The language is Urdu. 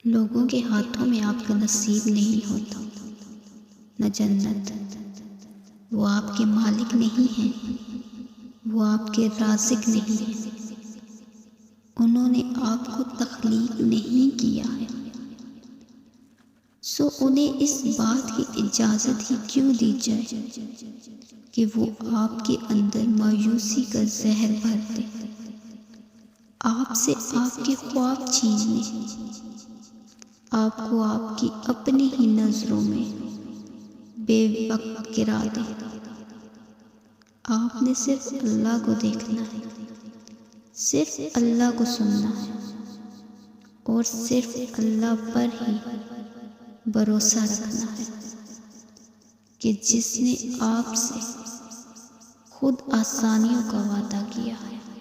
لوگوں کے ہاتھوں میں آپ کا نصیب نہیں ہوتا، نہ جنت۔ وہ آپ کے مالک نہیں ہیں، وہ آپ کے رازق نہیں ہیں۔ انہوں نے آپ کو تخلیق نہیں کیا ہے، سو انہیں اس بات کی اجازت ہی کیوں دی جائے کہ وہ آپ کے اندر مایوسی کا زہر بھر دے، آپ سے آپ کے خواب چھین لیں، آپ کو آپ کی اپنی ہی نظروں میں بے وقت گرا دے۔ آپ نے صرف اللہ کو دیکھنا ہے، صرف اللہ کو سننا ہے، اور صرف اللہ پر ہی بھروسہ رکھنا ہے کہ جس نے آپ سے خود آسانیوں کا وعدہ کیا ہے۔